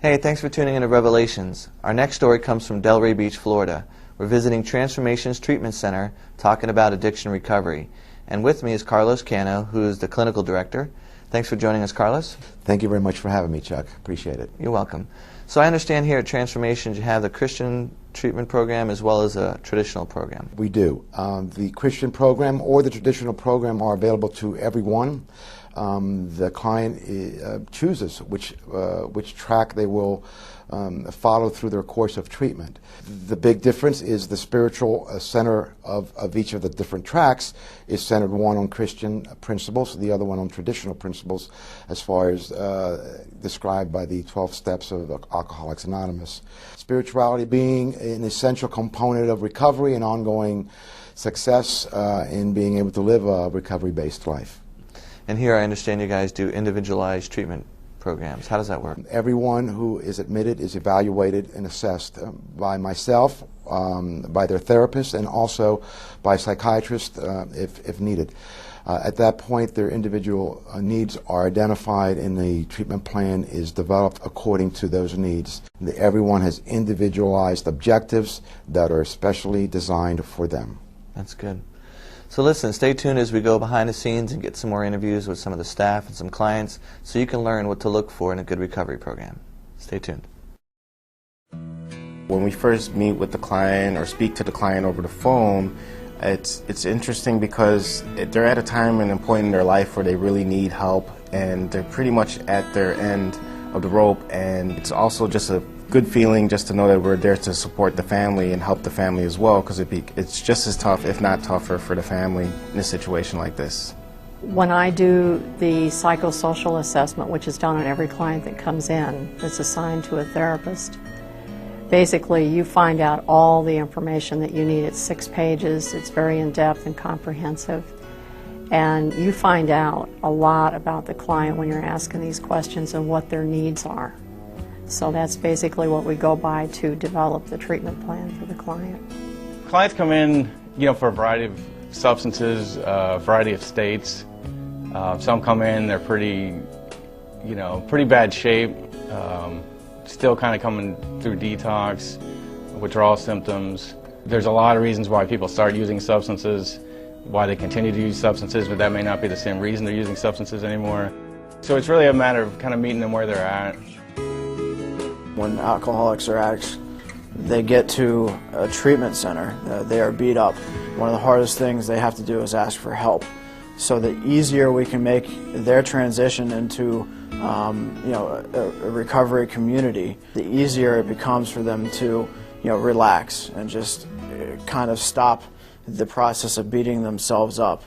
Hey, thanks for tuning in to Revelations. Our next story comes from Delray Beach, Florida. We're visiting Transformations Treatment Center, talking about addiction recovery. And with me is Carlos Cano, who is the clinical director. Thanks for joining us, Carlos. Thank you very much for having me, Chuck. Appreciate it. You're welcome. So I understand here at Transformations you have the Christian treatment program as well as a traditional program. We do. The Christian program or the traditional program are available to everyone. The client chooses which track they will follow through their course of treatment. The big difference is the spiritual center of each of the different tracks is centered, one on Christian principles, the other one on traditional principles, as far as described by the 12 steps of Alcoholics Anonymous. Spirituality being an essential component of recovery and ongoing success in being able to live a recovery-based life. And here I understand you guys do individualized treatment programs. How does that work? Everyone who is admitted is evaluated and assessed by myself, by their therapist, and also by psychiatrists if needed. At that point, their individual needs are identified and the treatment plan is developed according to those needs. Everyone has individualized objectives that are specially designed for them. That's good. So listen, stay tuned as we go behind the scenes and get some more interviews with some of the staff and some clients so you can learn what to look for in a good recovery program. Stay tuned. When we first meet with the client or speak to the client over the phone, it's interesting because they're at a time and a point in their life where they really need help and they're pretty much at their end of the rope, and it's also just a good feeling just to know that we're there to support the family and help the family as well, because it's just as tough, if not tougher, for the family in a situation like this. When I do the psychosocial assessment, which is done on every client that comes in that's assigned to a therapist, basically you find out all the information that you need. It's 6 pages, it's very in-depth and comprehensive, and you find out a lot about the client when you're asking these questions and what their needs are. So that's basically what we go by to develop the treatment plan for the client. Clients come in, for a variety of substances, a variety of states. Some come in, they're pretty bad shape, still kind of coming through detox, withdrawal symptoms. There's a lot of reasons why people start using substances, why they continue to use substances, but that may not be the same reason they're using substances anymore. So it's really a matter of kind of meeting them where they're at. When alcoholics or addicts, they get to a treatment center, they are beat up. One of the hardest things they have to do is ask for help. So the easier we can make their transition into a recovery community, the easier it becomes for them to relax and just kind of stop the process of beating themselves up.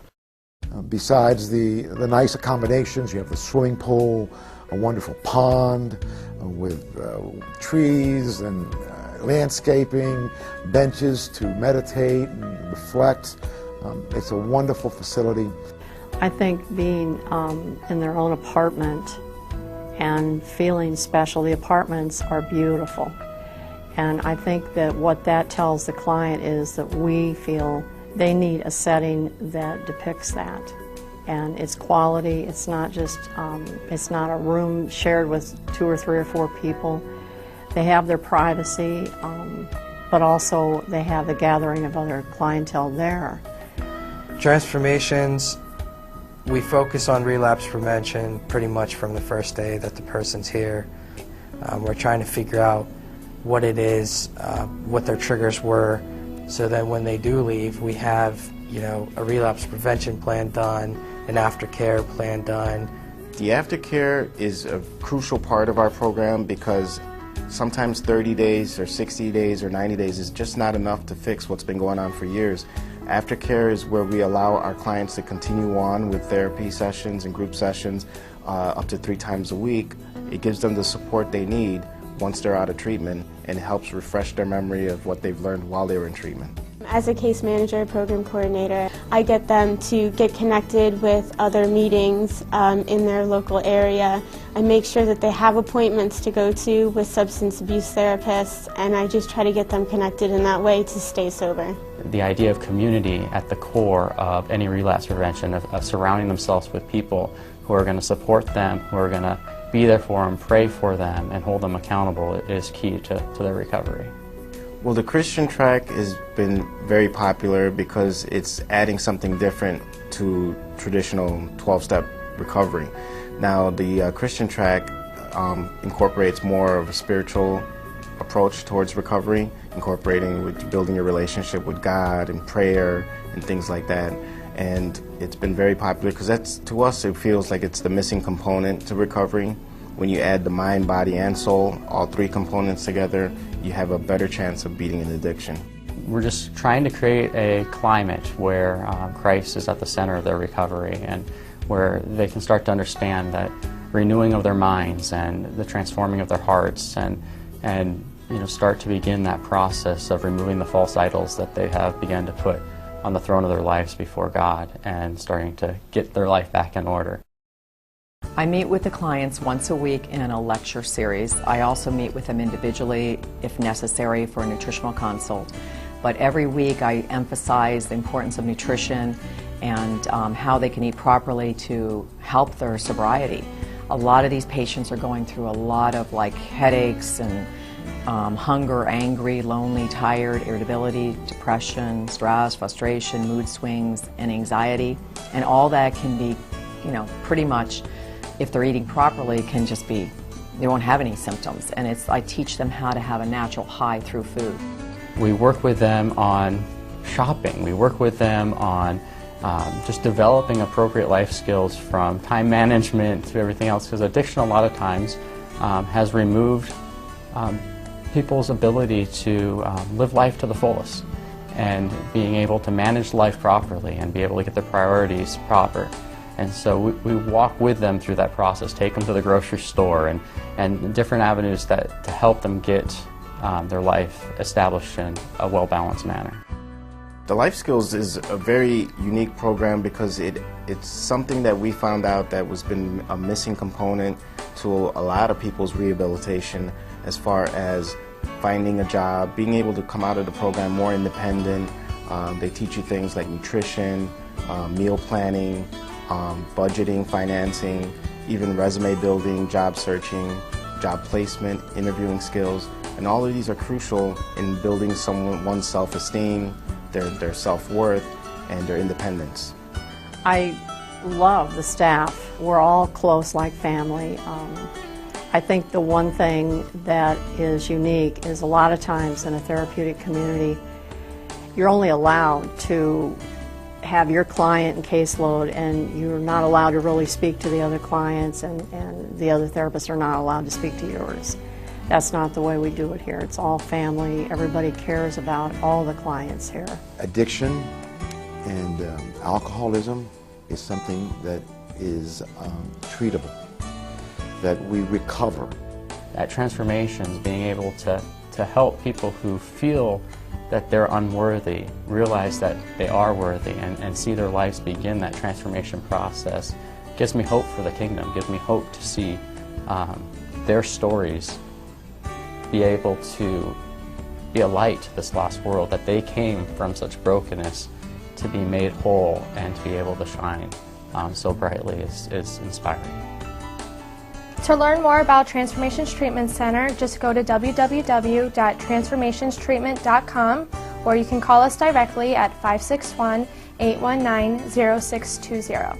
Besides the nice accommodations, you have the swimming pool, a wonderful pond with trees and landscaping, benches to meditate and reflect. It's a wonderful facility. I think being in their own apartment and feeling special, the apartments are beautiful. And I think that what that tells the client is that we feel they need a setting that depicts that. And it's quality, it's not just, it's not a room shared with 2 or 3 or 4 people. They have their privacy, but also they have the gathering of other clientele there. Transformations, we focus on relapse prevention pretty much from the first day that the person's here. We're trying to figure out what it is, what their triggers were, so that when they do leave, we have a relapse prevention plan done, an aftercare plan done. The aftercare is a crucial part of our program because sometimes 30 days or 60 days or 90 days is just not enough to fix what's been going on for years. Aftercare is where we allow our clients to continue on with therapy sessions and group sessions up to 3 times a week. It gives them the support they need once they're out of treatment and helps refresh their memory of what they've learned while they were in treatment. As a case manager, program coordinator, I get them to get connected with other meetings in their local area. I make sure that they have appointments to go to with substance abuse therapists, and I just try to get them connected in that way to stay sober. The idea of community at the core of any relapse prevention, of surrounding themselves with people who are going to support them, who are going to be there for them, pray for them, and hold them accountable is key to their recovery. Well, the Christian track has been very popular because it's adding something different to traditional 12-step recovery. Now, the Christian track incorporates more of a spiritual approach towards recovery, incorporating with building your relationship with God and prayer and things like that. And it's been very popular because that's, to us, it feels like it's the missing component to recovery. When you add the mind, body, and soul, all three components together, you have a better chance of beating an addiction. We're just trying to create a climate where Christ is at the center of their recovery, and where they can start to understand that renewing of their minds and the transforming of their hearts, and start to begin that process of removing the false idols that they have begun to put on the throne of their lives before God, and starting to get their life back in order. I meet with the clients once a week in a lecture series. I also meet with them individually if necessary for a nutritional consult. But every week I emphasize the importance of nutrition and how they can eat properly to help their sobriety. A lot of these patients are going through a lot of headaches and hunger, angry, lonely, tired, irritability, depression, stress, frustration, mood swings, and anxiety. And all that can be, pretty much, if they're eating properly, can just be, they won't have any symptoms. And I teach them how to have a natural high through food. We work with them on shopping. We work with them on just developing appropriate life skills, from time management to everything else, because addiction a lot of times has removed people's ability to live life to the fullest, and being able to manage life properly and be able to get their priorities proper. And so we walk with them through that process, take them to the grocery store and different avenues to help them get their life established in a well-balanced manner. The Life Skills is a very unique program because it's something that we found out that was been a missing component to a lot of people's rehabilitation, as far as finding a job, being able to come out of the program more independent. They teach you things like nutrition, meal planning, budgeting, financing, even resume building, job searching, job placement, interviewing skills. And all of these are crucial in building one's self-esteem, their self-worth, and their independence. I love the staff. We're all close like family. I think the one thing that is unique is a lot of times in a therapeutic community, you're only allowed to have your client and caseload, and you're not allowed to really speak to the other clients, and the other therapists are not allowed to speak to yours. That's not the way we do it here. It's all family. Everybody cares about all the clients here. Addiction And alcoholism is something that is treatable, that we recover. That transformation is being able to help people who feel that they're unworthy realize that they are worthy, and see their lives begin that transformation process. Gives me hope for the kingdom, gives me hope to see their stories be able to be a light to this lost world, that they came from such brokenness to be made whole and to be able to shine so brightly is inspiring. To learn more about Transformations Treatment Center, just go to www.transformationstreatment.com, or you can call us directly at 561-819-0620.